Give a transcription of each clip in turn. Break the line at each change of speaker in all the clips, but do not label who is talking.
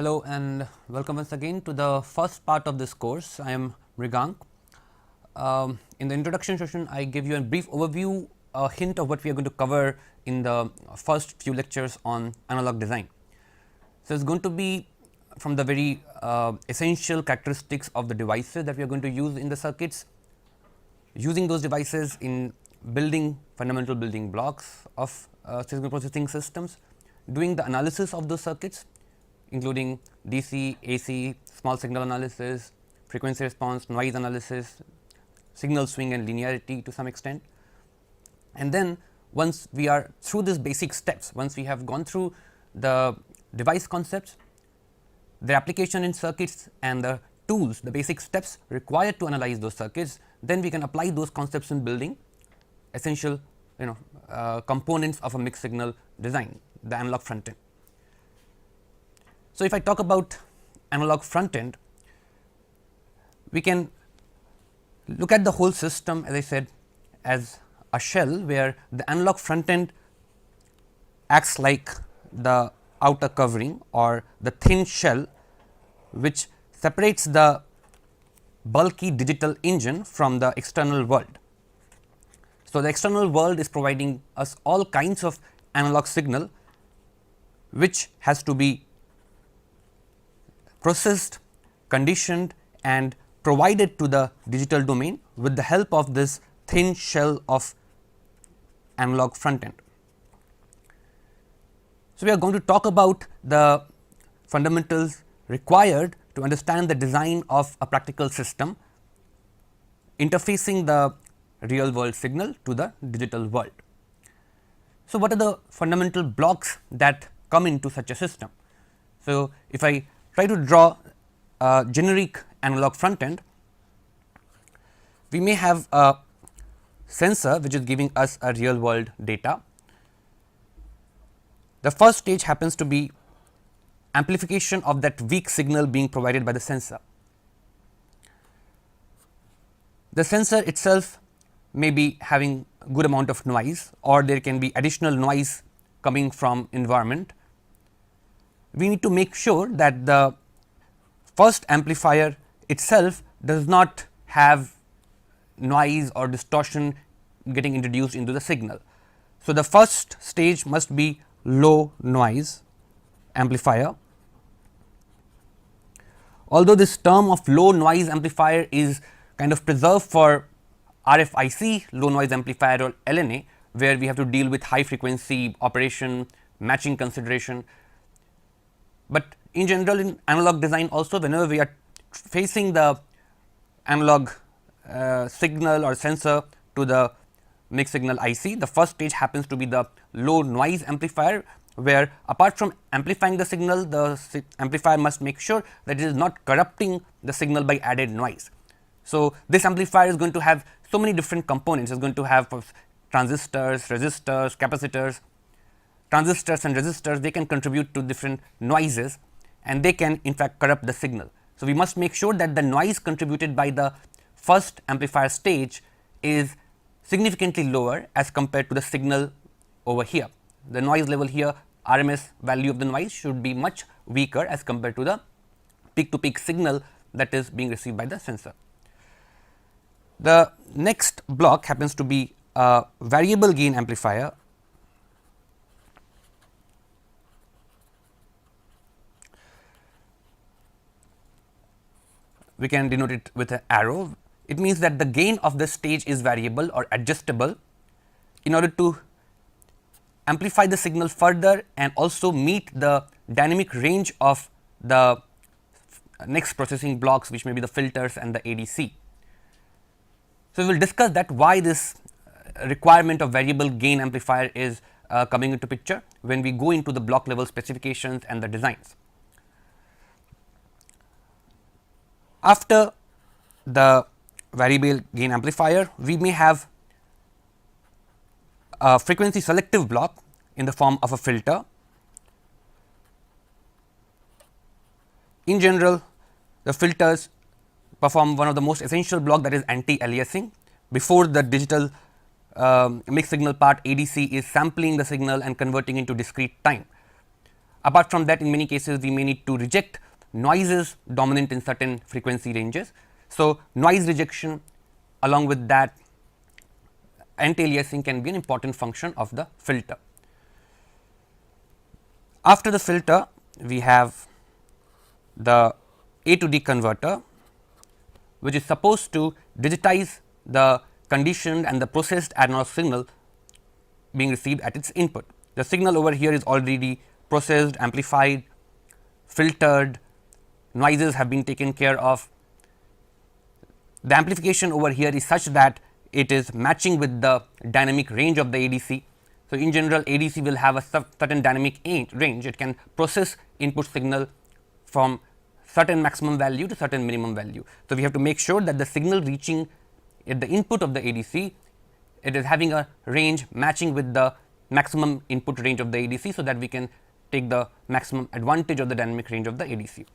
Hello and welcome once again to the first part of this course. I am Mrigank. In the introduction session, I gave you a brief overview, a hint of what we are going to cover in the first few lectures on analog design. So, it is going to be from the very essential characteristics of the devices that we are going to use in the circuits, using those devices in building fundamental building blocks of signal processing systems, doing the analysis of those circuits, including DC, AC, small signal analysis, frequency response, noise analysis, signal swing and linearity to some extent. And then once we are through these basic steps, once we have gone through the device concepts, their application in circuits and the tools, the basic steps required to analyze those circuits, then we can apply those concepts in building essential components of a mixed signal design, the analog front end. So, if I talk about analog front end, we can look at the whole system, as I said, as a shell where the analog front end acts like the outer covering or the thin shell which separates the bulky digital engine from the external world. So, the external world is providing us all kinds of analog signal which has to be processed, conditioned and provided to the digital domain with the help of this thin shell of analog front end. So, we are going to talk about the fundamentals required to understand the design of a practical system interfacing the real world signal to the digital world. So, what are the fundamental blocks that come into such a system? So, if I try to draw a generic analog front end, we may have a sensor which is giving us a real world data. The first stage happens to be amplification of that weak signal being provided by the sensor. The sensor itself may be having good amount of noise, or there can be additional noise coming from environment. We need to make sure that the first amplifier itself does not have noise or distortion getting introduced into the signal. So, the first stage must be low noise amplifier. Although this term of low noise amplifier is kind of preserved for RFIC low noise amplifier or LNA, where we have to deal with high frequency operation, matching consideration. But in general, in analog design also, whenever we are facing the analog signal or sensor to the mixed signal IC, the first stage happens to be the low noise amplifier, where apart from amplifying the signal, the amplifier must make sure that it is not corrupting the signal by added noise. So, this amplifier is going to have so many different components. It is going to have transistors, resistors, capacitors. Transistors and resistors, they can contribute to different noises and they can in fact corrupt the signal. So, we must make sure that the noise contributed by the first amplifier stage is significantly lower as compared to the signal over here. The noise level here, RMS value of the noise should be much weaker as compared to the peak to peak signal that is being received by the sensor. The next block happens to be a variable gain amplifier. We can denote it with an arrow. It means that the gain of the stage is variable or adjustable in order to amplify the signal further and also meet the dynamic range of the next processing blocks, which may be the filters and the ADC. So, we will discuss that why this requirement of variable gain amplifier is coming into picture when we go into the block level specifications and the designs. After the variable gain amplifier, we may have a frequency selective block in the form of a filter. In general, the filters perform one of the most essential block, that is anti-aliasing. Before the digital mixed signal part, ADC is sampling the signal and converting into discrete time. Apart from that, in many cases we may need to reject noises dominant in certain frequency ranges. So, noise rejection along with that anti-aliasing can be an important function of the filter. After the filter, we have the A to D converter, which is supposed to digitize the conditioned and the processed analog signal being received at its input. The signal over here is already processed, amplified, filtered, noises have been taken care of. The amplification over here is such that it is matching with the dynamic range of the ADC. So, in general ADC will have a certain dynamic range, it can process input signal from certain maximum value to certain minimum value. So, we have to make sure that the signal reaching at the input of the ADC, it is having a range matching with the maximum input range of the ADC. So, that we can take the maximum advantage of the dynamic range of the ADC.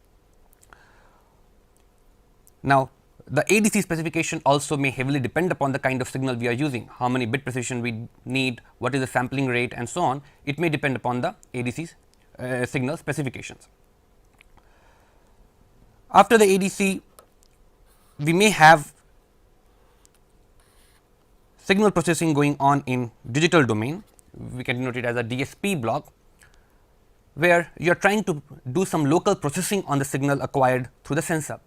Now, the ADC specification also may heavily depend upon the kind of signal we are using, how many bit precision we need, what is the sampling rate and so on. It may depend upon the ADC's signal specifications. After the ADC, we may have signal processing going on in digital domain. We can denote it as a DSP block, where you are trying to do some local processing on the signal acquired through the sensor.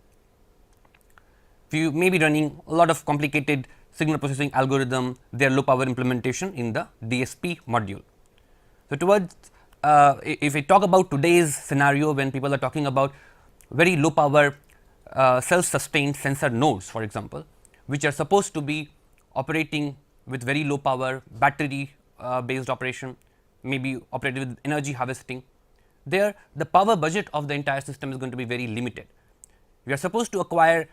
You may be running a lot of complicated signal processing algorithm, their low power implementation in the DSP module. So, towards if we talk about today's scenario, when people are talking about very low power self sustained sensor nodes, for example, which are supposed to be operating with very low power battery based operation, maybe operated with energy harvesting, there the power budget of the entire system is going to be very limited. We are supposed to acquire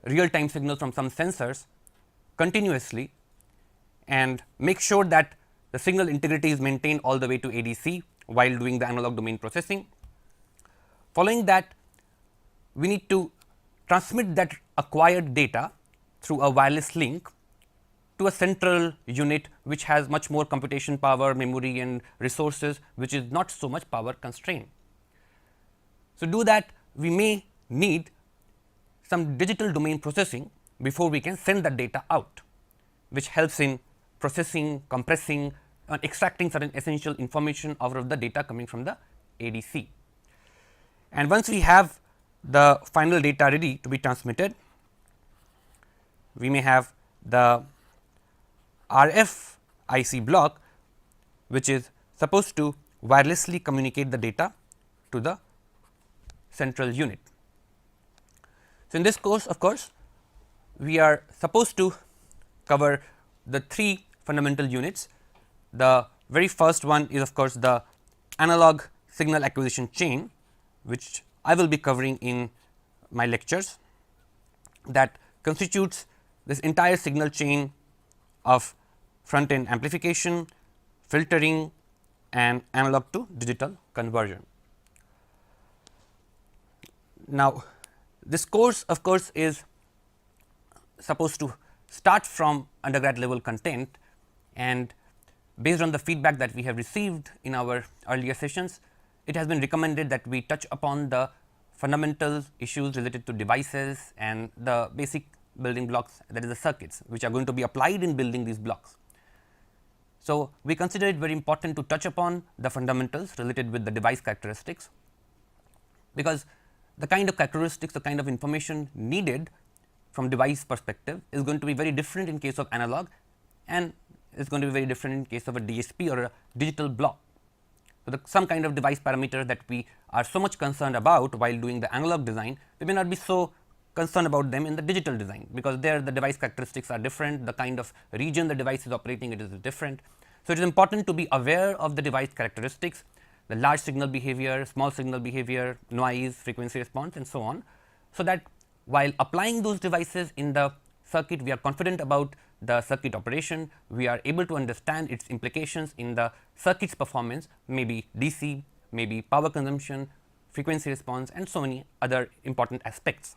real time signals from some sensors continuously and make sure that the signal integrity is maintained all the way to ADC while doing the analog domain processing. Following that, we need to transmit that acquired data through a wireless link to a central unit which has much more computation power, memory and resources, which is not so much power constrained. So, do that we may need some digital domain processing before we can send that data out, which helps in processing, compressing and extracting certain essential information out of the data coming from the ADC. And once we have the final data ready to be transmitted, we may have the RF IC block, which is supposed to wirelessly communicate the data to the central unit. So, in this course, of course, we are supposed to cover the three fundamental units. The very first one is of course the analog signal acquisition chain, which I will be covering in my lectures, that constitutes this entire signal chain of front end amplification, filtering and analog to digital conversion. Now, this course of course is supposed to start from undergrad level content, and based on the feedback that we have received in our earlier sessions, it has been recommended that we touch upon the fundamental issues related to devices and the basic building blocks, that is the circuits which are going to be applied in building these blocks. So, we consider it very important to touch upon the fundamentals related with the device characteristics, because the kind of characteristics, the kind of information needed from device perspective is going to be very different in case of analog, and is going to be very different in case of a DSP or a digital block. So, some kind of device parameters that we are so much concerned about while doing the analog design, we may not be so concerned about them in the digital design, because there the device characteristics are different, the kind of region the device is operating it is different. So, it is important to be aware of the device characteristics, the large signal behavior, small signal behavior, noise, frequency response and so on. So, that while applying those devices in the circuit, we are confident about the circuit operation, we are able to understand its implications in the circuit's performance, maybe DC, maybe power consumption, frequency response and so many other important aspects.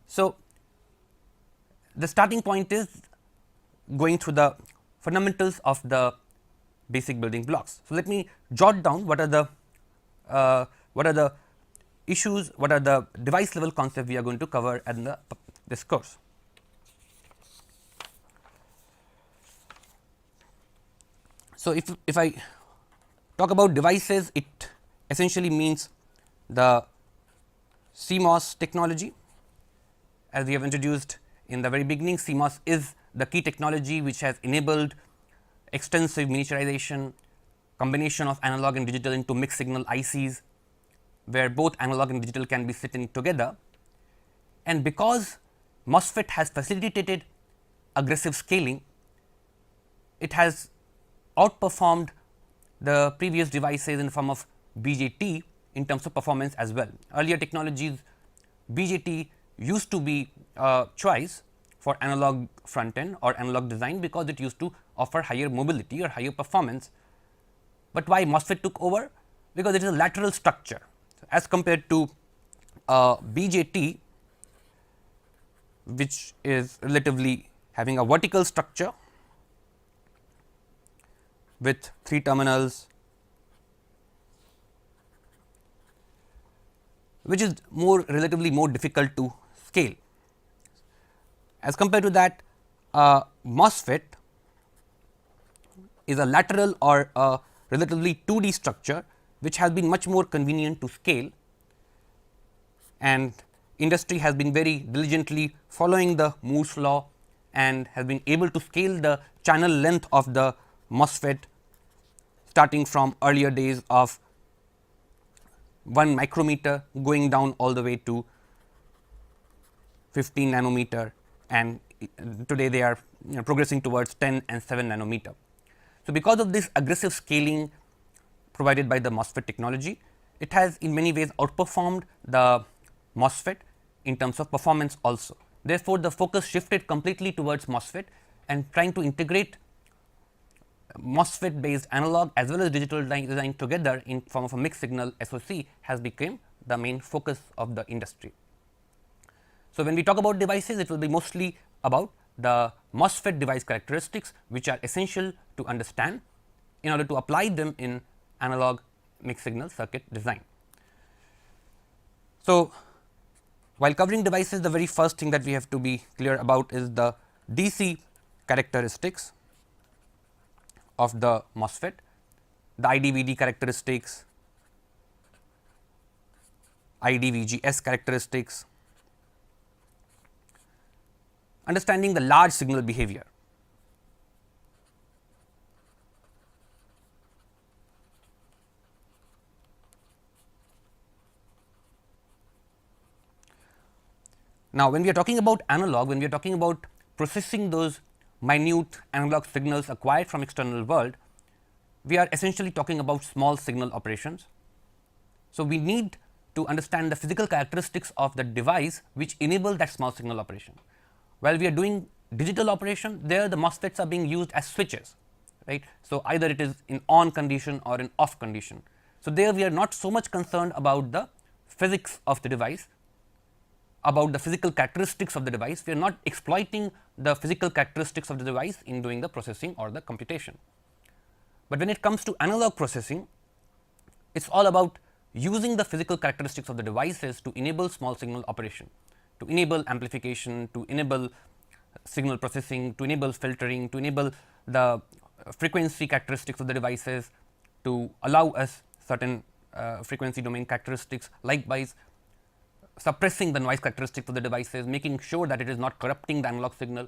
So, the starting point is going through the fundamentals of the basic building blocks. So, let me jot down what are the issues, what are the device level concepts we are going to cover in this course. So, if I talk about devices, it essentially means the CMOS technology. As we have introduced in the very beginning, CMOS is the key technology which has enabled extensive miniaturization, combination of analog and digital into mixed signal ICs, where both analog and digital can be sitting together. And because MOSFET has facilitated aggressive scaling, it has outperformed the previous devices in the form of BJT in terms of performance as well. Earlier technologies, BJT used to be a choice for analog front end or analog design, because it used to offer higher mobility or higher performance. But why MOSFET took over? Because it is a lateral structure, as compared to BJT, which is relatively having a vertical structure with 3 terminals, which is relatively more difficult to scale. As compared to that, MOSFET is a lateral or a relatively 2D structure, which has been much more convenient to scale, and industry has been very diligently following the Moore's law and has been able to scale the channel length of the MOSFET, starting from earlier days of 1 micrometer going down all the way to 15 nanometer, and today they are progressing towards 10 and 7 nanometer. So, because of this aggressive scaling provided by the MOSFET technology, it has in many ways outperformed the MOSFET in terms of performance also. Therefore, the focus shifted completely towards MOSFET, and trying to integrate MOSFET based analog as well as digital design together in form of a mixed signal SOC has become the main focus of the industry. So, when we talk about devices, it will be mostly about the MOSFET device characteristics, which are essential to understand in order to apply them in analog mixed signal circuit design. So, while covering devices, the very first thing that we have to be clear about is the DC characteristics of the MOSFET, the IDVD characteristics, IDVGS characteristics, understanding the large signal behavior. Now, when we are talking about analog, when we are talking about processing those minute analog signals acquired from external world, we are essentially talking about small signal operations. So, we need to understand the physical characteristics of the device which enable that small signal operation. While we are doing digital operation, there the MOSFETs are being used as switches, right. So, either it is in on condition or in off condition. So, there we are not so much concerned about the physics of the device, about the physical characteristics of the device. We are not exploiting the physical characteristics of the device in doing the processing or the computation. But when it comes to analog processing, it is all about using the physical characteristics of the devices to enable small signal operation, to enable amplification, to enable signal processing, to enable filtering, to enable the frequency characteristics of the devices, to allow us certain frequency domain characteristics, likewise suppressing the noise characteristics of the devices, making sure that it is not corrupting the analog signal.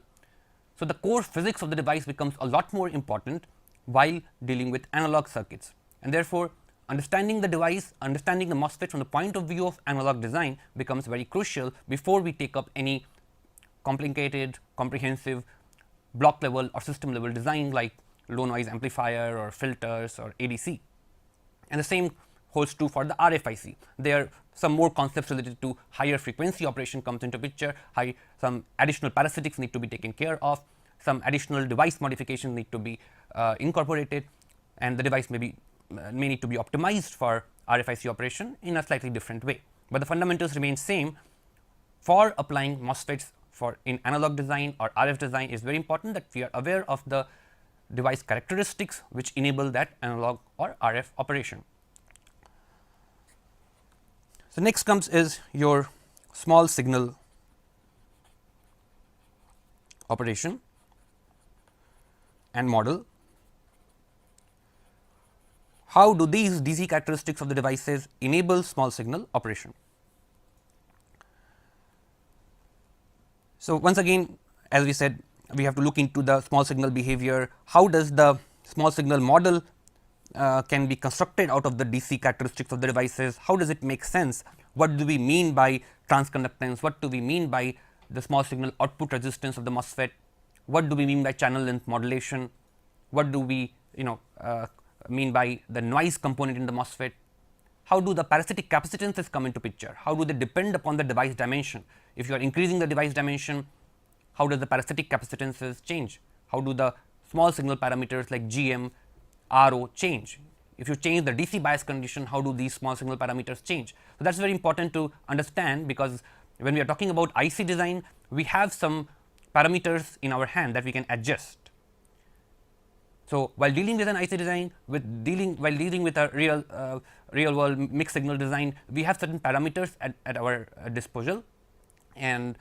So, the core physics of the device becomes a lot more important while dealing with analog circuits, and therefore, understanding the device, understanding the MOSFET from the point of view of analog design becomes very crucial before we take up any complicated, comprehensive block level or system level design like low noise amplifier or filters or ADC. And the same holds true for the RFIC. There some more concepts related to higher frequency operation comes into picture, some additional parasitics need to be taken care of, some additional device modifications need to be incorporated, and the device may need to be optimized for RFIC operation in a slightly different way. But the fundamentals remain same. For applying MOSFETs in analog design or RF design, is very important that we are aware of the device characteristics which enable that analog or RF operation. So, next comes is your small signal operation and model. How do these DC characteristics of the devices enable small signal operation? So, once again, as we said, we have to look into the small signal behavior. How does the small signal model can be constructed out of the DC characteristics of the devices? How does it make sense? What do we mean by transconductance? What do we mean by the small signal output resistance of the MOSFET? What do we mean by channel length modulation? What do we mean by the noise component in the MOSFET? How do the parasitic capacitances come into picture? How do they depend upon the device dimension? If you are increasing the device dimension, how does the parasitic capacitances change? How do the small signal parameters like GM, RO change? If you change the DC bias condition, how do these small signal parameters change? So, that is very important to understand, because when we are talking about IC design, we have some parameters in our hand that we can adjust. So, while dealing with an IC design, while dealing with a real world mixed signal design, we have certain parameters at our disposal, and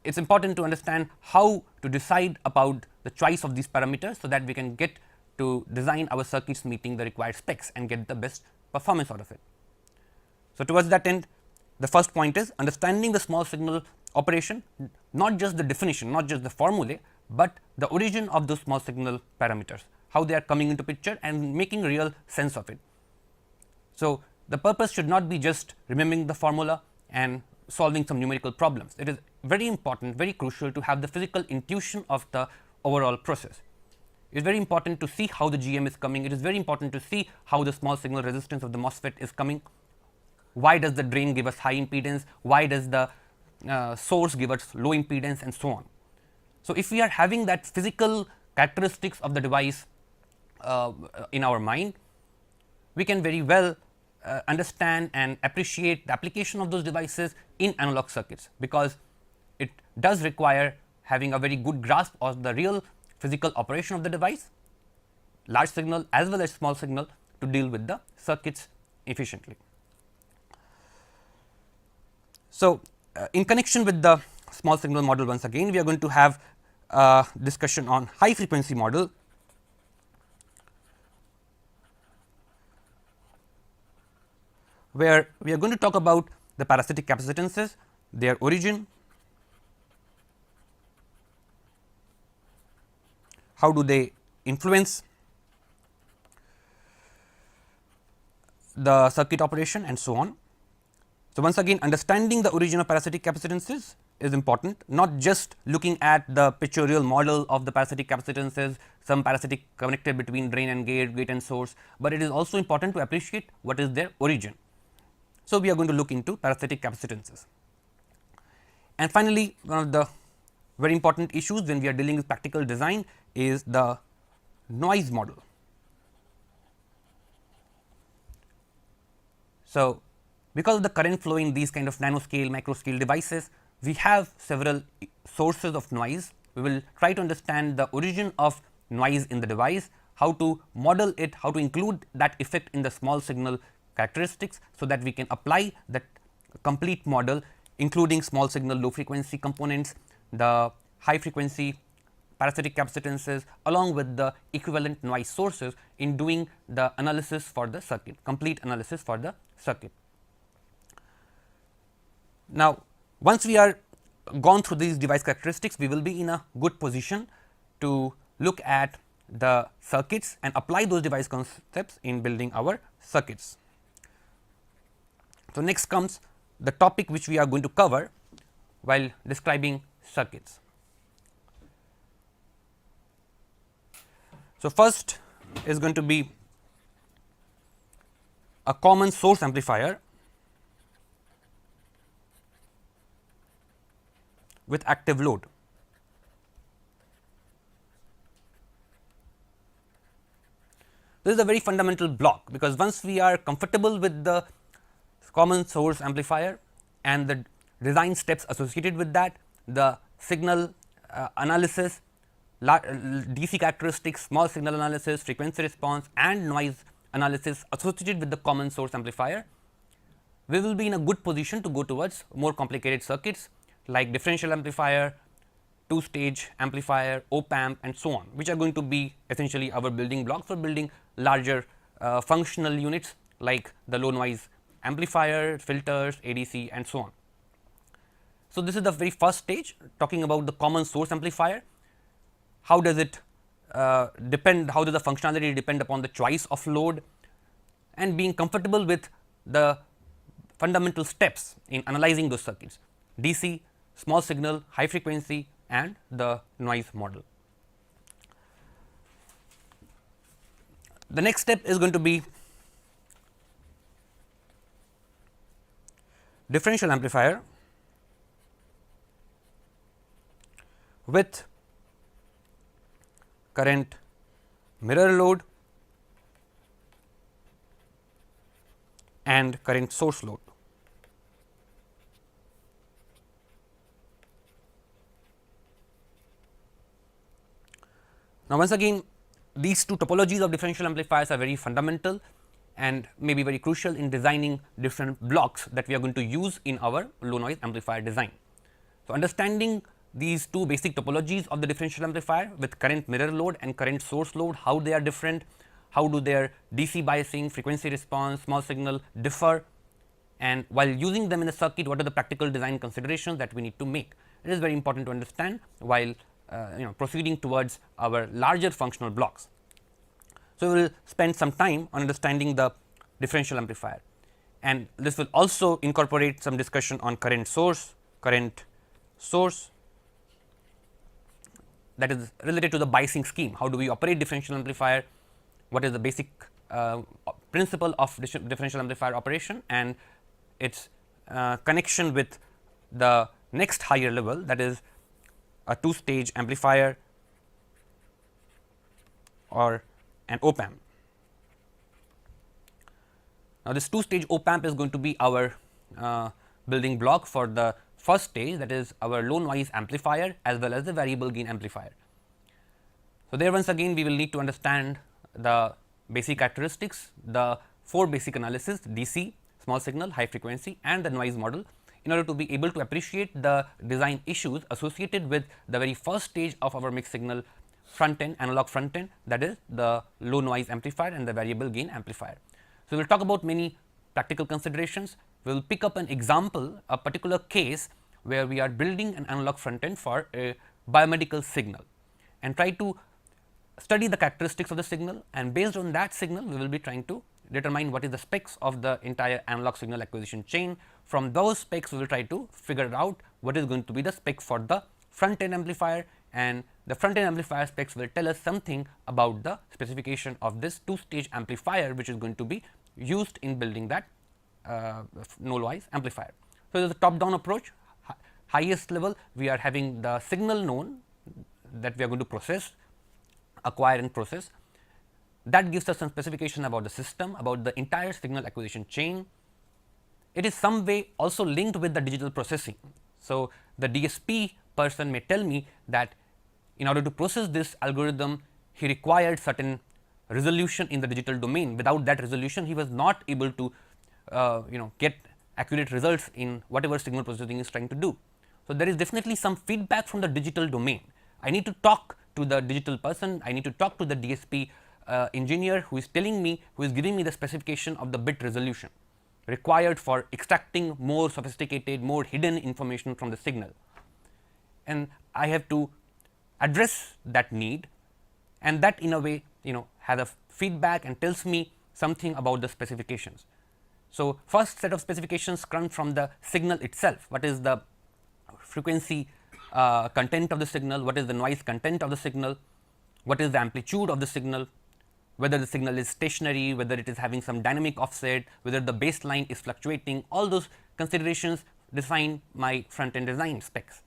it is important to understand how to decide about the choice of these parameters, so that we can get to design our circuits meeting the required specs and get the best performance out of it. So, towards that end, the first point is understanding the small signal operation, not just the definition, not just the formulae, but the origin of those small signal parameters, how they are coming into picture and making real sense of it. So, the purpose should not be just remembering the formula and solving some numerical problems. It is very important, very crucial to have the physical intuition of the overall process. It is very important to see how the GM is coming. It is very important to see how the small signal resistance of the MOSFET is coming. Why does the drain give us high impedance? Why does the source give us low impedance, and so on. So, if we are having that physical characteristics of the device in our mind, we can very well understand and appreciate the application of those devices in analog circuits, because it does require having a very good grasp of the real physical operation of the device, large signal as well as small signal, to deal with the circuits efficiently. So, in connection with the small signal model, once again we are going to have a discussion on high frequency model, where we are going to talk about the parasitic capacitances, their origin, how do they influence the circuit operation, and so on. So, once again understanding the origin of parasitic capacitances is important, not just looking at the pictorial model of the parasitic capacitances, some parasitic connected between drain and gate and source, but it is also important to appreciate what is their origin. So, we are going to look into parasitic capacitances. And finally, one of the very important issues when we are dealing with practical design is the noise model. So, because of the current flow in these kind of nanoscale, microscale devices, we have several sources of noise. We will try to understand the origin of noise in the device, how to model it, how to include that effect in the small signal characteristics, so that we can apply that complete model, including small signal low frequency components, the high frequency parasitic capacitances, along with the equivalent noise sources in doing the analysis for the circuit, complete analysis for the circuit. Now, once we are gone through these device characteristics, we will be in a good position to look at the circuits and apply those device concepts in building our circuits. So, next comes the topic which we are going to cover while describing circuits. So, first is going to be a common source amplifier with active load. This is a very fundamental block, because once we are comfortable with the common source amplifier and the design steps associated with that, the signal analysis DC characteristics, small signal analysis, frequency response and noise analysis associated with the common source amplifier, we will be in a good position to go towards more complicated circuits like differential amplifier, two-stage amplifier, op-amp and so on, which are going to be essentially our building blocks for building larger functional units like the low noise amplifier, filters, ADC and so on. So, this is the very first stage talking about the common source amplifier. How does it depend, how does the functionality depend upon the choice of load, and being comfortable with the fundamental steps in analyzing those circuits: DC, small signal, high frequency and the noise model. The next step is going to be differential amplifier with current mirror load and current source load. Now, once again, these two topologies of differential amplifiers are very fundamental and may be very crucial in designing different blocks that we are going to use in our low noise amplifier design. So, understanding these two basic topologies of the differential amplifier with current mirror load and current source load, how they are different, how do their DC biasing, frequency response, small signal differ, and while using them in a circuit, what are the practical design considerations that we need to make. It is very important to understand while proceeding towards our larger functional blocks. So, we will spend some time on understanding the differential amplifier, and this will also incorporate some discussion on current source, that is related to the biasing scheme. How do we operate differential amplifier, what is the basic principle of differential amplifier operation and its connection with the next higher level, that is a two-stage amplifier or an op-amp. Now, this two-stage op-amp is going to be our building block for the first stage, that is our low noise amplifier as well as the variable gain amplifier. So, there once again we will need to understand the basic characteristics, the four basic analysis: DC, small signal, high frequency and the noise model, in order to be able to appreciate the design issues associated with the very first stage of our mixed signal front end, analog front end, that is the low noise amplifier and the variable gain amplifier. So, we will talk about many practical considerations. We will pick up an example, a particular case where we are building an analog front end for a biomedical signal and try to study the characteristics of the signal, and based on that signal we will be trying to determine what is the specs of the entire analog signal acquisition chain. From those specs we will try to figure out what is going to be the spec for the front end amplifier, and the front end amplifier specs will tell us something about the specification of this two-stage amplifier, which is going to be used in building that no noise amplifier. So, there is a top down approach. Highest level we are having the signal known that we are going to process, acquire and process. That gives us some specification about the system, about the entire signal acquisition chain. It is some way also linked with the digital processing. So, the DSP person may tell me that in order to process this algorithm he required certain resolution in the digital domain. Without that resolution he was not able to get accurate results in whatever signal processing is trying to do. So, there is definitely some feedback from the digital domain. I need to talk to the digital person, I need to talk to the DSP engineer who is telling me, who is giving me the specification of the bit resolution required for extracting more sophisticated, more hidden information from the signal, and I have to address that need, and that in a way has a feedback and tells me something about the specifications. So, first set of specifications come from the signal itself. What is the frequency content of the signal, what is the noise content of the signal, what is the amplitude of the signal, whether the signal is stationary, whether it is having some dynamic offset, whether the baseline is fluctuating. All those considerations define my front end design specs.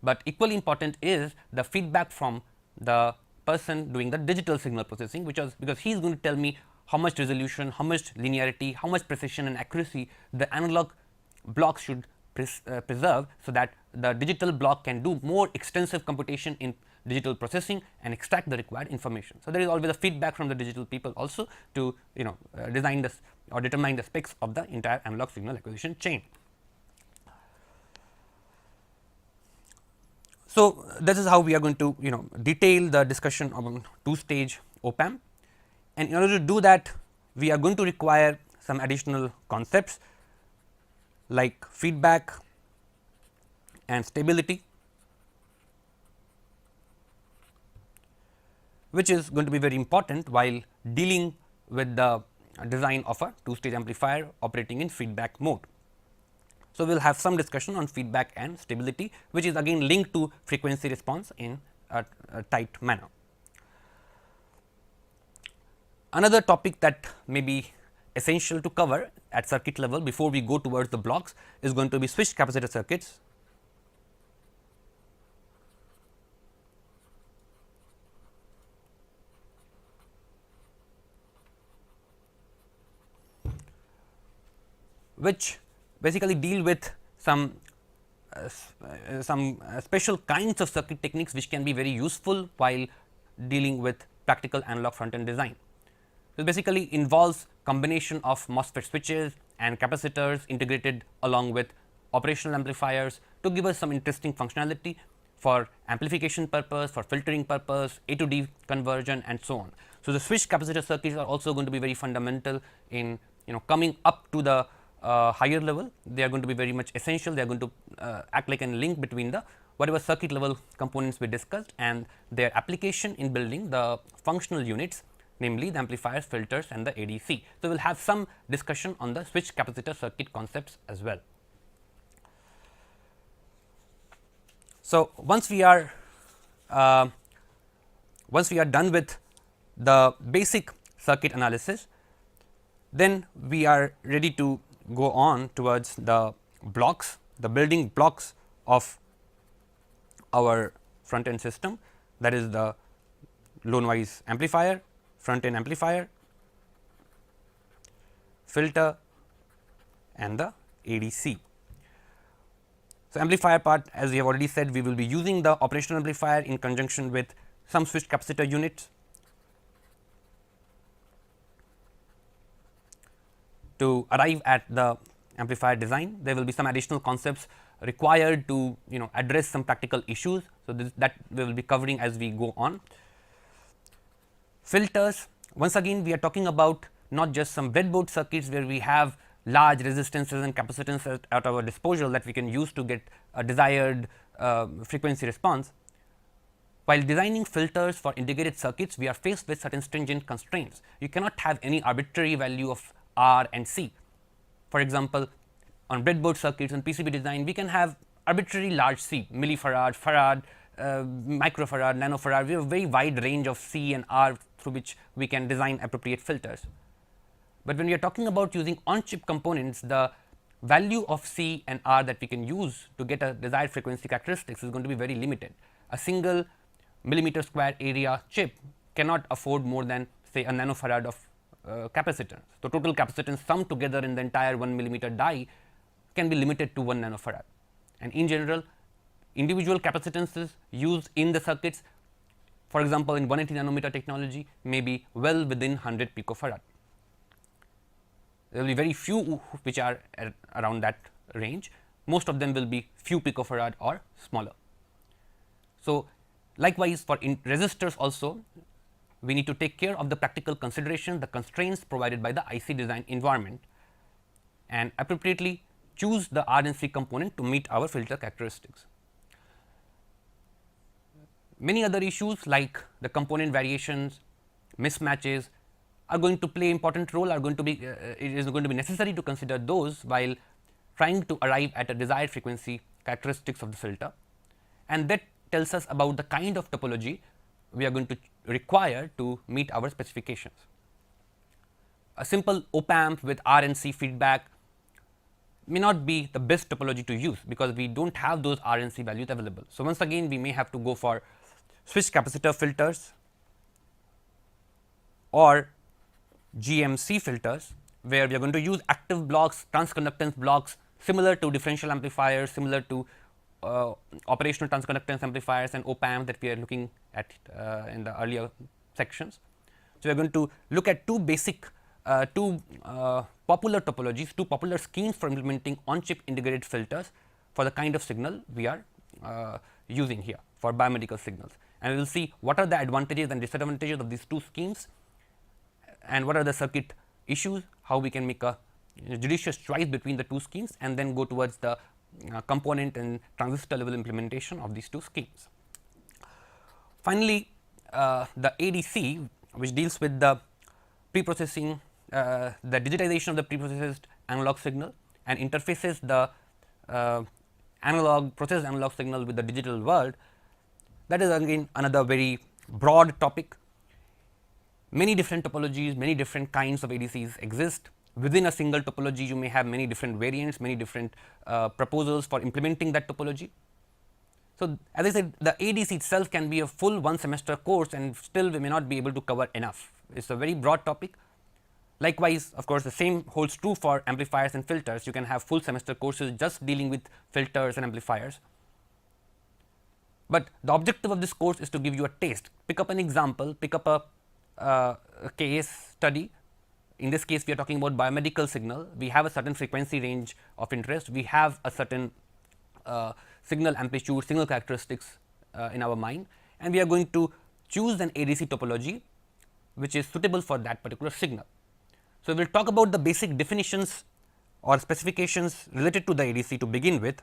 But equally important is the feedback from the person doing the digital signal processing, because he is going to tell me how much resolution, how much linearity, how much precision and accuracy the analog block should preserve, so that the digital block can do more extensive computation in digital processing and extract the required information. So, there is always a feedback from the digital people also to design this or determine the specs of the entire analog signal acquisition chain. So, this is how we are going to detail the discussion on two-stage op-amp, and in order to do that we are going to require some additional concepts like feedback and stability, which is going to be very important while dealing with the design of a two-stage amplifier operating in feedback mode. So, we will have some discussion on feedback and stability, which is again linked to frequency response in a tight manner. Another topic that may be essential to cover at circuit level before we go towards the blocks is going to be switched capacitor circuits. Which basically deal with some special kinds of circuit techniques which can be very useful while dealing with practical analog front end design. So, basically involves combination of MOSFET switches and capacitors integrated along with operational amplifiers to give us some interesting functionality for amplification purpose, for filtering purpose, A to D conversion and so on. So, the switched capacitor circuits are also going to be very fundamental in coming up to the higher level. They are going to be very much essential. They are going to act like a link between the whatever circuit level components we discussed and their application in building the functional units, namely the amplifiers, filters and the ADC. So, we will have some discussion on the switched capacitor circuit concepts as well. So, once we are done with the basic circuit analysis, then we are ready to go on towards the blocks, the building blocks of our front end system, that is the low noise amplifier, front end amplifier, filter and the ADC. So, amplifier part, as we have already said, we will be using the operational amplifier in conjunction with some switched capacitor units to arrive at the amplifier design. There will be some additional concepts required to address some practical issues. So, that we will be covering as we go on. Filters, once again we are talking about not just some breadboard circuits where we have large resistances and capacitance at our disposal that we can use to get a desired frequency response. While designing filters for integrated circuits, we are faced with certain stringent constraints. You cannot have any arbitrary value of R and C. For example, on breadboard circuits and PCB design, we can have arbitrary large C, millifarad, farad, microfarad, nanofarad. We have a very wide range of C and R through which we can design appropriate filters. But when we are talking about using on-chip components, the value of C and R that we can use to get a desired frequency characteristics is going to be very limited. A single millimeter square area chip cannot afford more than say a nanofarad of capacitance. So, total capacitance summed together in the entire 1 millimeter die can be limited to 1 nanofarad, and in general individual capacitances used in the circuits, for example, in 180 nanometer technology may be well within 100 picofarad. There will be very few which are at around that range, most of them will be few picofarad or smaller. So, likewise for resistors also, we need to take care of the practical considerations, the constraints provided by the IC design environment, and appropriately choose the R and C component to meet our filter characteristics. Many other issues like the component variations, mismatches are going to play important role, are going to be it is going to be necessary to consider those while trying to arrive at a desired frequency characteristics of the filter, and that tells us about the kind of topology we are going to require to meet our specifications. A simple op-amp with R and C feedback may not be the best topology to use, because we do not have those R and C values available. So, once again we may have to go for switched capacitor filters or GMC filters, where we are going to use active blocks, transconductance blocks similar to differential amplifiers, similar to operational transconductance amplifiers and op-amps that we are looking at in the earlier sections. So, we are going to look at two basic popular topologies, two popular schemes for implementing on-chip integrated filters for the kind of signal we are using here for biomedical signals, and we will see what are the advantages and disadvantages of these two schemes, and what are the circuit issues, how we can make a judicious choice between the two schemes, and then go towards the component and transistor level implementation of these two schemes. Finally, the ADC, which deals with the preprocessing, the digitization of the preprocessed analog signal and interfaces the processed analog signal with the digital world. That is again another very broad topic. Many different topologies, many different kinds of ADCs exist. Within a single topology, you may have many different variants, many different proposals for implementing that topology. So, as I said, the ADC itself can be a full 1 semester course, and still we may not be able to cover enough. It is a very broad topic. Likewise, of course, the same holds true for amplifiers and filters. You can have full semester courses just dealing with filters and amplifiers. But the objective of this course is to give you a taste. Pick up an example, pick up a case study. In this case, we are talking about biomedical signal. We have a certain frequency range of interest. We have a certain signal amplitude, signal characteristics in our mind, and we are going to choose an ADC topology which is suitable for that particular signal. So, we will talk about the basic definitions or specifications related to the ADC to begin with,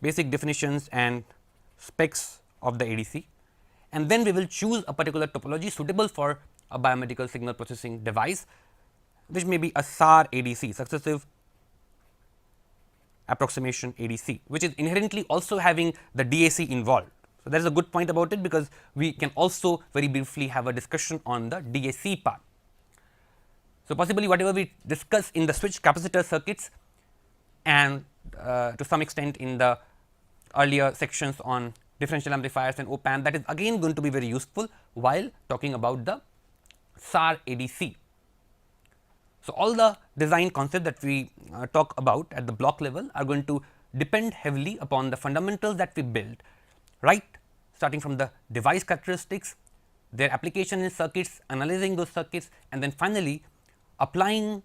basic definitions and specs of the ADC, and then we will choose a particular topology suitable for a biomedical signal processing device, which may be a SAR ADC, successive approximation ADC, which is inherently also having the DAC involved. So, that is a good point about it, because we can also very briefly have a discussion on the DAC part. So, possibly whatever we discuss in the switch capacitor circuits and to some extent in the earlier sections on differential amplifiers and op-amp, that is again going to be very useful while talking about the SAR ADC. So, all the design concepts that we talk about at the block level are going to depend heavily upon the fundamentals that we build, right, starting from the device characteristics, their application in circuits, analyzing those circuits, and then finally applying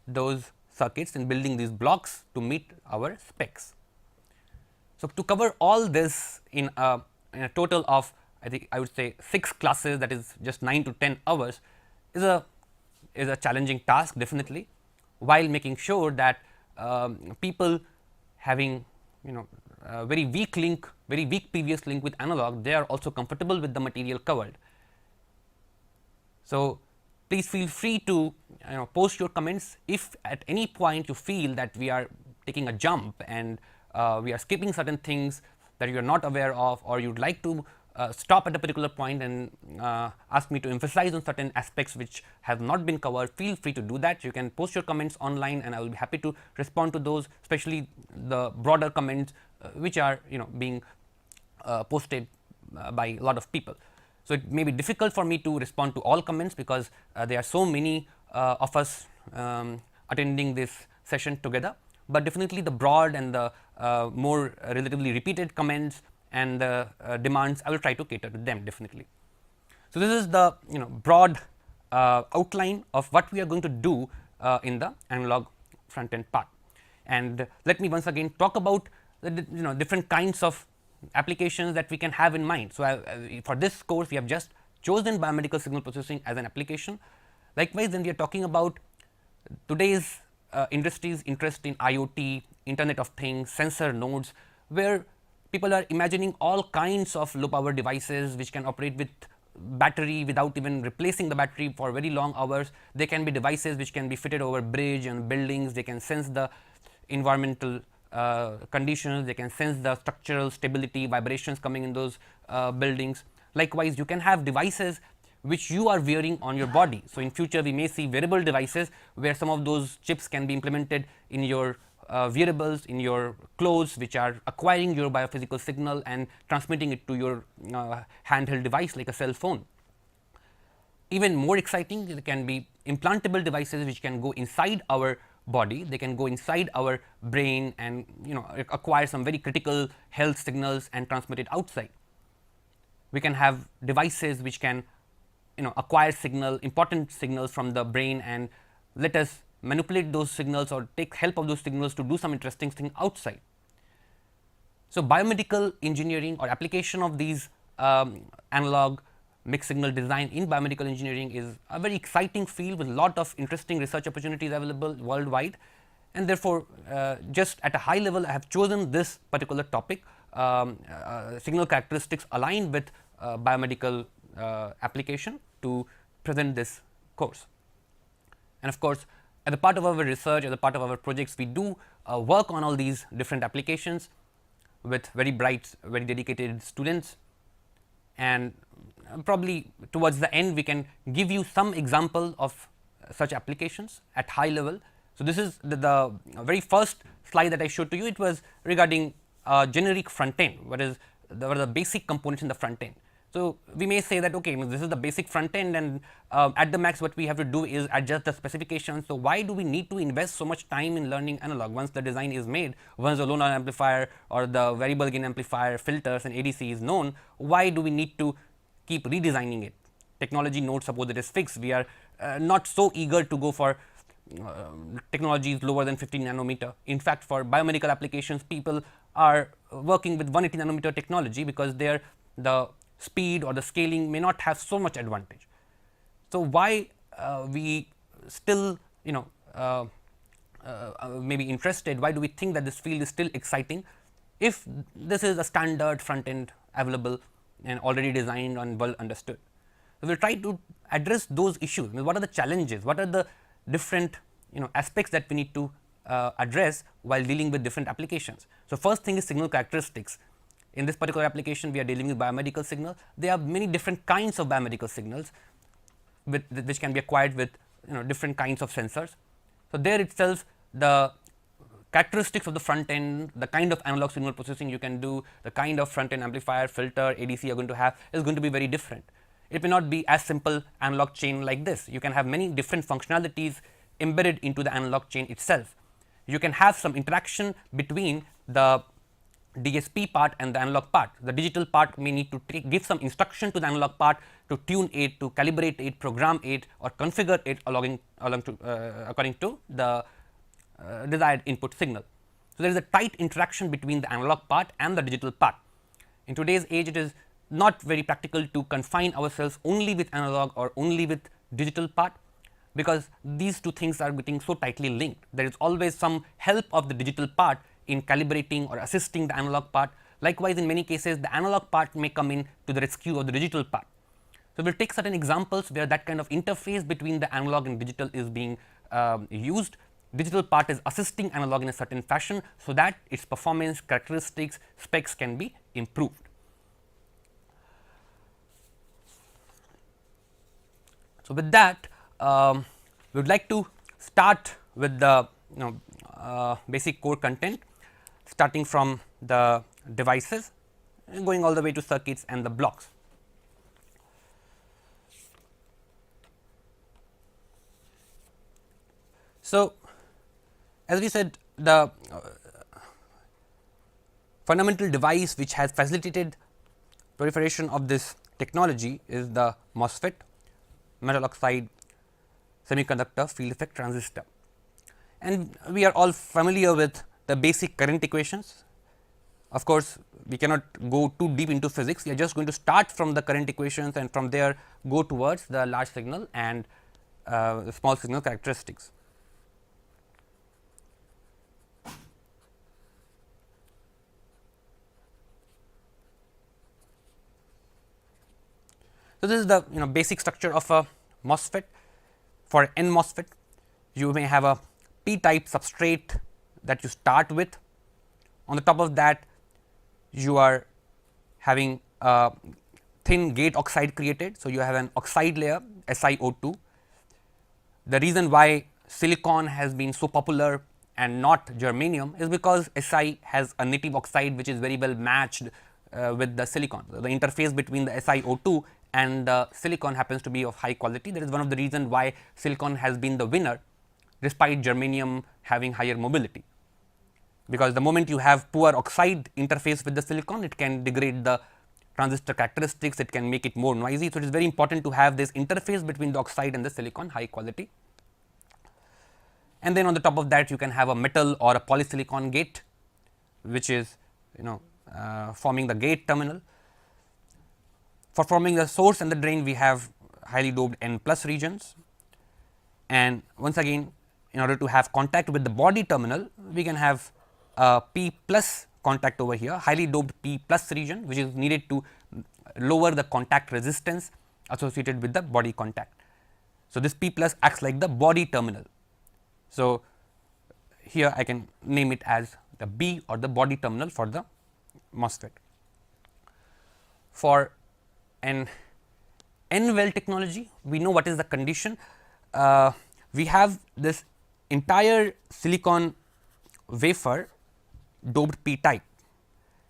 those circuits and building these blocks to meet our specs. So, to cover all this in a total of, I would say 6 classes, that is just 9 to 10 hours, is a challenging task definitely, while making sure that people having very weak link, very weak previous link with analog, they are also comfortable with the material covered. So, please feel free to post your comments if at any point you feel that we are taking a jump and we are skipping certain things that you are not aware of, or you would like to stop at a particular point and ask me to emphasize on certain aspects which have not been covered. Feel free to do that. You can post your comments online and I will be happy to respond to those, especially the broader comments which are being posted by a lot of people. So, it may be difficult for me to respond to all comments, because there are so many of us attending this session together, but definitely the broad and the more relatively repeated comments and the demands, I will try to cater to them definitely. So, this is the broad outline of what we are going to do in the analog front end part. And let me once again talk about the different kinds of applications that we can have in mind. So, for this course we have just chosen biomedical signal processing as an application. Likewise, when we are talking about today's industry's interest in IoT, Internet of Things, sensor nodes, where people are imagining all kinds of low power devices which can operate with battery without even replacing the battery for very long hours. They can be devices which can be fitted over bridge and buildings. They can sense the environmental conditions, they can sense the structural stability, vibrations coming in those buildings. Likewise, you can have devices which you are wearing on your body. So, in future we may see wearable devices where some of those chips can be implemented in your wearables, in your clothes, which are acquiring your biophysical signal and transmitting it to your handheld device like a cell phone. Even more exciting, there can be implantable devices which can go inside our body. They can go inside our brain and acquire some very critical health signals and transmit it outside. We can have devices which can acquire important signals from the brain and let us manipulate those signals or take help of those signals to do some interesting thing outside. So, biomedical engineering or application of these analog mixed signal design in biomedical engineering is a very exciting field with a lot of interesting research opportunities available worldwide, and therefore, just at a high level I have chosen this particular topic, signal characteristics aligned with biomedical application to present this course. And of course, as a part of our research, as a part of our projects, we do work on all these different applications with very bright, very dedicated students, and probably towards the end we can give you some example of such applications at high level. So, this is the very first slide that I showed to you. It was regarding generic front end, what are the basic components in the front end. So, we may say that okay, this is the basic front end, and at the max what we have to do is adjust the specifications. So, why do we need to invest so much time in learning analog once the design is made, once the low noise amplifier or the variable gain amplifier, filters and ADC is known? Why do we need to keep redesigning it? Technology node, suppose it is fixed, we are not so eager to go for technologies lower than 15 nanometer. In fact, for biomedical applications, people are working with 180 nanometer technology because there the speed or the scaling may not have so much advantage. So, why we still may be interested, why do we think that this field is still exciting if this is a standard front end available and already designed and well understood. So, we will try to address those issues. I mean, what are the challenges, what are the different aspects that we need to address while dealing with different applications. So, first thing is signal characteristics. In this particular application, we are dealing with biomedical signal. There are many different kinds of biomedical signals which can be acquired with different kinds of sensors. So, there itself the characteristics of the front end, the kind of analog signal processing you can do, the kind of front end amplifier, filter, ADC you are going to have is going to be very different. It may not be as simple analog chain like this. You can have many different functionalities embedded into the analog chain itself. You can have some interaction between the DSP part and the analog part. The digital part may need to give some instruction to the analog part to tune it, to calibrate it, program it or configure it according to the desired input signal. So, there is a tight interaction between the analog part and the digital part. In today's age, it is not very practical to confine ourselves only with analog or only with digital part, because these two things are getting so tightly linked. There is always some help of the digital part in calibrating or assisting the analog part. Likewise, in many cases the analog part may come in to the rescue of the digital part. So, we will take certain examples where that kind of interface between the analog and digital is being used. Digital part is assisting analog in a certain fashion, so that its performance, characteristics, specs can be improved. So, with that we would like to start with the basic core content, starting from the devices and going all the way to circuits and the blocks. So, as we said, the fundamental device which has facilitated proliferation of this technology is the MOSFET, metal oxide semiconductor field effect transistor. And we are all familiar with the basic current equations. Of course, we cannot go too deep into physics, we are just going to start from the current equations and from there go towards the large signal and the small signal characteristics. So, this is the basic structure of a MOSFET. For N MOSFET, you may have a P type substrate that you start with. On the top of that, you are having a thin gate oxide created. So, you have an oxide layer SiO2. The reason why silicon has been so popular and not germanium is because Si has a native oxide which is very well matched with the silicon. So, the interface between the SiO2 and the silicon happens to be of high quality. That is one of the reasons why silicon has been the winner despite germanium having higher mobility. Because the moment you have poor oxide interface with the silicon, it can degrade the transistor characteristics, it can make it more noisy. So, it is very important to have this interface between the oxide and the silicon high quality. And then on the top of that you can have a metal or a polysilicon gate, which is forming the gate terminal. For forming the source and the drain, we have highly doped N plus regions, and once again in order to have contact with the body terminal, we can have a P plus contact over here, highly doped P plus region, which is needed to lower the contact resistance associated with the body contact. So, this P plus acts like the body terminal. So, here I can name it as the B or the body terminal for the MOSFET. For an N well technology, we know what is the condition. We have this entire silicon wafer doped P type.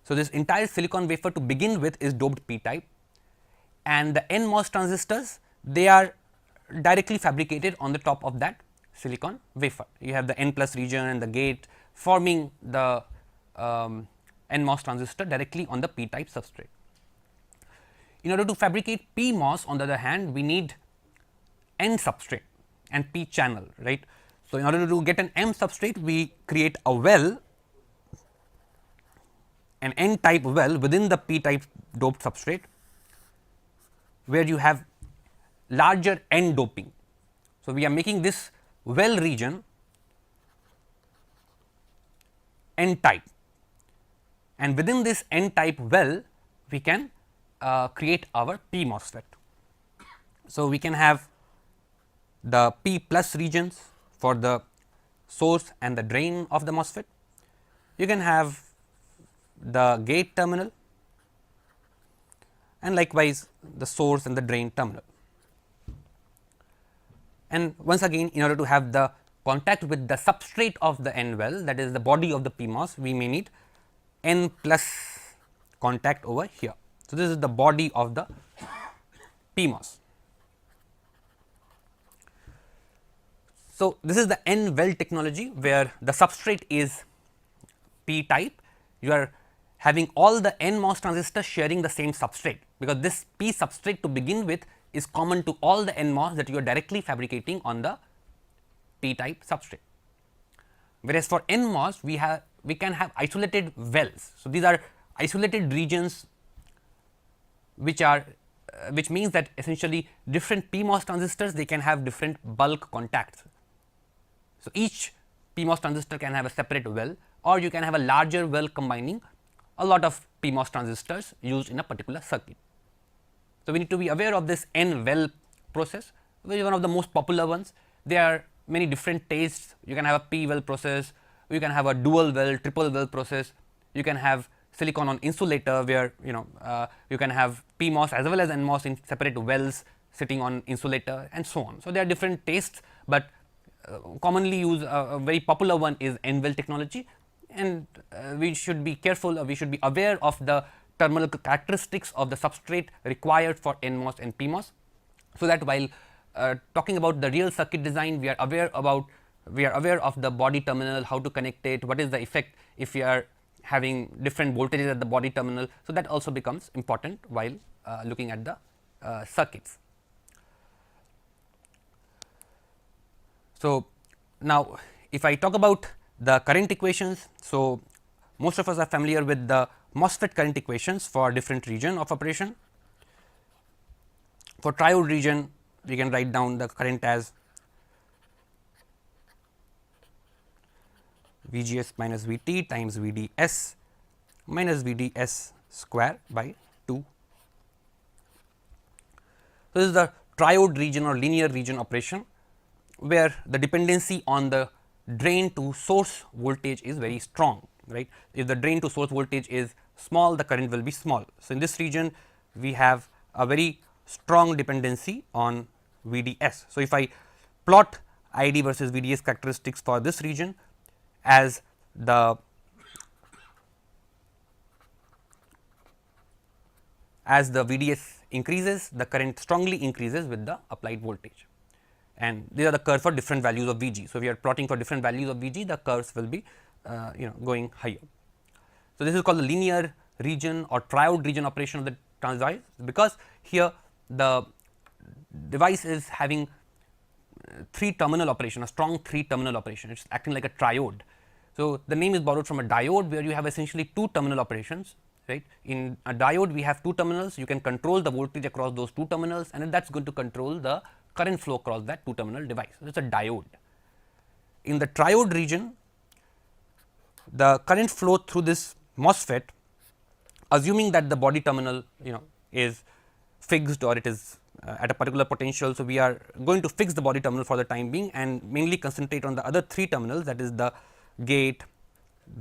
So, this entire silicon wafer to begin with is doped P type, and the NMOS transistors, they are directly fabricated on the top of that silicon wafer. You have the N plus region and the gate forming the NMOS transistor directly on the P type substrate. In order to fabricate PMOS, on the other hand, we need N substrate and P channel, right. So, in order to get an M substrate, we create a well, an N type well within the P type doped substrate, where you have larger N doping. So, we are making this well region N type, and within this N type well we can create our P MOSFET. So, we can have the P plus regions for the source and the drain of the MOSFET. You can have the gate terminal and likewise the source and the drain terminal. And once again, in order to have the contact with the substrate of the N well, that is the body of the PMOS, we may need N plus contact over here. So, this is the body of the PMOS. So, this is the N well technology, where the substrate is P type. You are having all the NMOS transistors sharing the same substrate, because this P substrate to begin with is common to all the NMOS that you are directly fabricating on the P type substrate. Whereas, for NMOS we can have isolated wells. So, these are isolated regions which are which means that essentially different PMOS transistors, they can have different bulk contacts. So, each PMOS transistor can have a separate well, or you can have a larger well combining a lot of PMOS transistors used in a particular circuit. So, we need to be aware of this N well process, which is one of the most popular ones. There are many different tastes. You can have a P well process, you can have a dual well, triple well process, you can have silicon on insulator, where you can have PMOS as well as NMOS in separate wells sitting on insulator, and so on. So, there are different tastes, but commonly used a very popular one is N well technology, and we should be careful, we should be aware of the terminal characteristics of the substrate required for NMOS and PMOS. So, that while talking about the real circuit design, we are aware of the body terminal, how to connect it, what is the effect if we are having different voltages at the body terminal. So, that also becomes important while looking at the circuits. So, now if I talk about the current equations, so most of us are familiar with the MOSFET current equations for different region of operation. For triode region, we can write down the current as VGS minus VT times VDS minus VDS square by 2. So, this is the triode region or linear region operation, where the dependency on the drain to source voltage is very strong, right. If the drain to source voltage is small, the current will be small. So, in this region we have a very strong dependency on VDS. So, if I plot ID versus VDS characteristics for this region, as the VDS increases, the current strongly increases with the applied voltage, and these are the curves for different values of Vg. So, we are plotting for different values of Vg, the curves will be going higher. So, this is called the linear region or triode region operation of the device, because here the device is having 3 terminal operation, a strong 3 terminal operation, it is acting like a triode. So, the name is borrowed from a diode, where you have essentially 2 terminal operations, right. In a diode we have 2 terminals, you can control the voltage across those 2 terminals, and that is going to control the current flow across that 2 terminal device. So, it is a diode. In the triode region, the current flow through this MOSFET, assuming that the body terminal is fixed or it is at a particular potential. So, we are going to fix the body terminal for the time being and mainly concentrate on the other 3 terminals, that is the gate,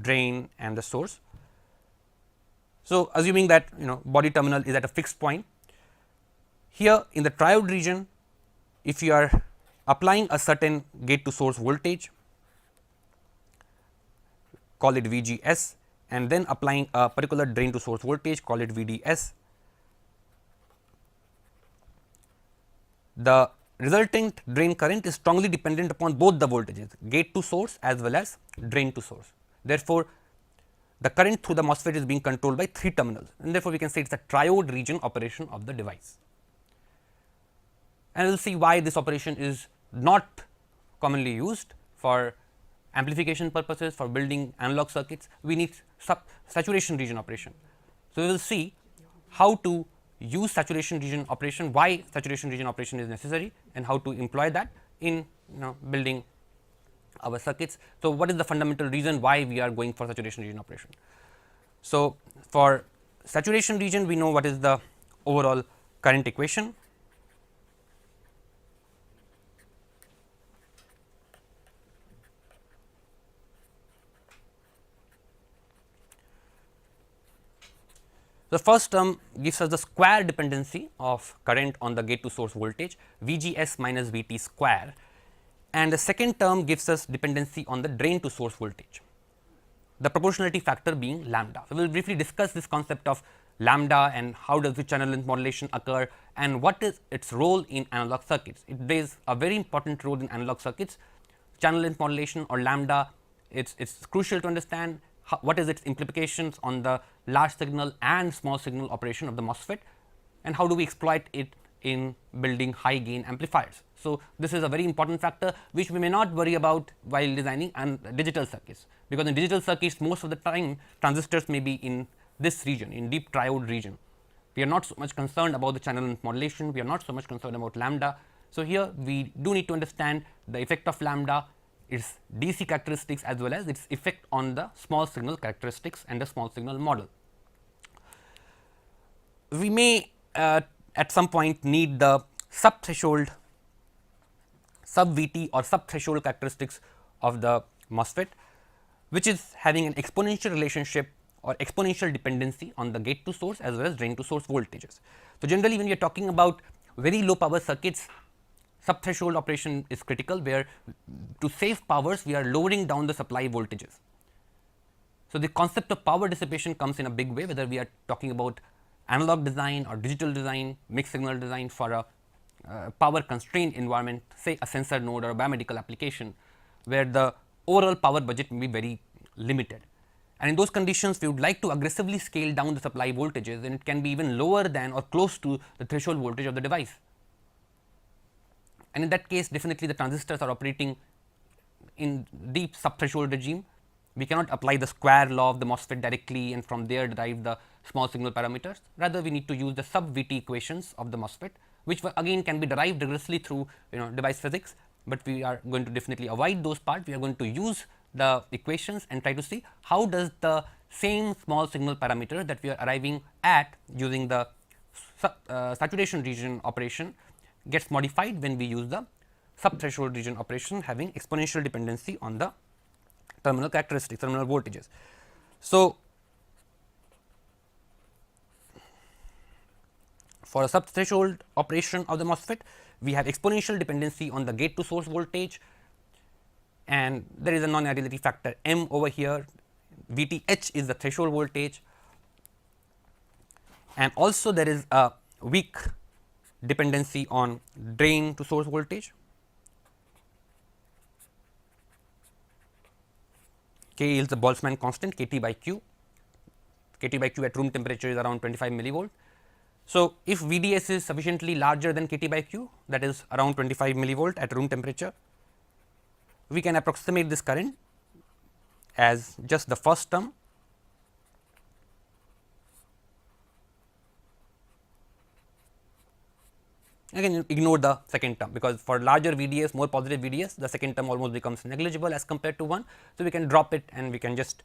drain and the source. So, assuming that body terminal is at a fixed point, here in the triode region, if you are applying a certain gate to source voltage, call it VGS, and then applying a particular drain to source voltage, call it VDS, the resultant drain current is strongly dependent upon both the voltages, gate to source as well as drain to source. Therefore, the current through the MOSFET is being controlled by 3 terminals, and therefore, we can say it is a triode region operation of the device. And we will see why this operation is not commonly used for amplification purposes, for building analog circuits. We need saturation region operation. So, we will see how to use saturation region operation, why saturation region operation is necessary, and how to employ that in building our circuits. So, what is the fundamental reason why we are going for saturation region operation? So, for saturation region, we know what is the overall current equation. The first term gives us the square dependency of current on the gate to source voltage, VGS minus VT square, and the second term gives us dependency on the drain to source voltage, the proportionality factor being lambda. So, we will briefly discuss this concept of lambda and how does the channel length modulation occur and what is its role in analog circuits. It plays a very important role in analog circuits. Channel length modulation or lambda, it is crucial to understand what is its implications on the large signal and small signal operation of the MOSFET, and how do we exploit it in building high gain amplifiers. So, this is a very important factor which we may not worry about while designing digital circuits, because in digital circuits most of the time transistors may be in this region, in deep triode region. We are not so much concerned about the channel length modulation, we are not so much concerned about lambda. So, here we do need to understand the effect of lambda, its DC characteristics as well as its effect on the small signal characteristics and the small signal model. We may at some point need the sub threshold, sub VT or sub threshold characteristics of the MOSFET, which is having an exponential relationship or exponential dependency on the gate to source as well as drain to source voltages. So, generally when we are talking about very low power circuits, sub threshold operation is critical, where to save powers we are lowering down the supply voltages. So, the concept of power dissipation comes in a big way, whether we are talking about analog design or digital design, mixed signal design for a power constrained environment, say a sensor node or a biomedical application, where the overall power budget may be very limited. And in those conditions we would like to aggressively scale down the supply voltages, and it can be even lower than or close to the threshold voltage of the device. And in that case definitely the transistors are operating in deep sub threshold regime. We cannot apply the square law of the MOSFET directly and from there derive the small signal parameters. Rather, we need to use the sub VT equations of the MOSFET, which again can be derived rigorously through device physics, but we are going to definitely avoid those parts. We are going to use the equations and try to see how does the same small signal parameter that we are arriving at using the saturation region operation gets modified when we use the sub threshold region operation having exponential dependency on the terminal characteristics, terminal voltages. So, for a sub threshold operation of the MOSFET, we have exponential dependency on the gate to source voltage, and there is a non ideality factor m over here. VTH is the threshold voltage, and also there is a weak dependency on drain to source voltage, K is the Boltzmann constant Kt by Q. Kt by Q at room temperature is around 25 millivolt. So, if VDS is sufficiently larger than Kt by Q, that is around 25 millivolt at room temperature, we can approximate this current as just the first term again ignore the second term, because for larger VDS, more positive VDS, the second term almost becomes negligible as compared to 1. So, we can drop it and we can just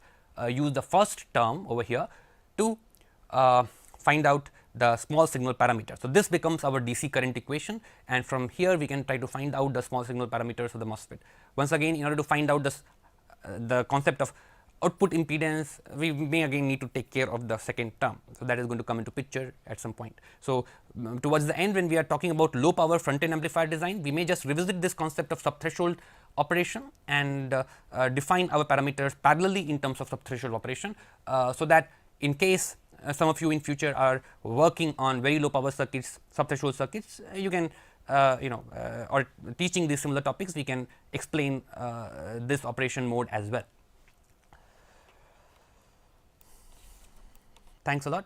use the first term over here to find out the small signal parameter. So, this becomes our DC current equation, and from here we can try to find out the small signal parameters of the MOSFET. Once again, in order to find out this, the concept of output impedance, we may again need to take care of the second term. So, that is going to come into picture at some point. So, towards the end, when we are talking about low power front end amplifier design, we may just revisit this concept of subthreshold operation and define our parameters parallelly in terms of subthreshold operation, so that in case some of you in future are working on very low power circuits, subthreshold circuits, you can or teaching these similar topics, we can explain this operation mode as well. Thanks a lot.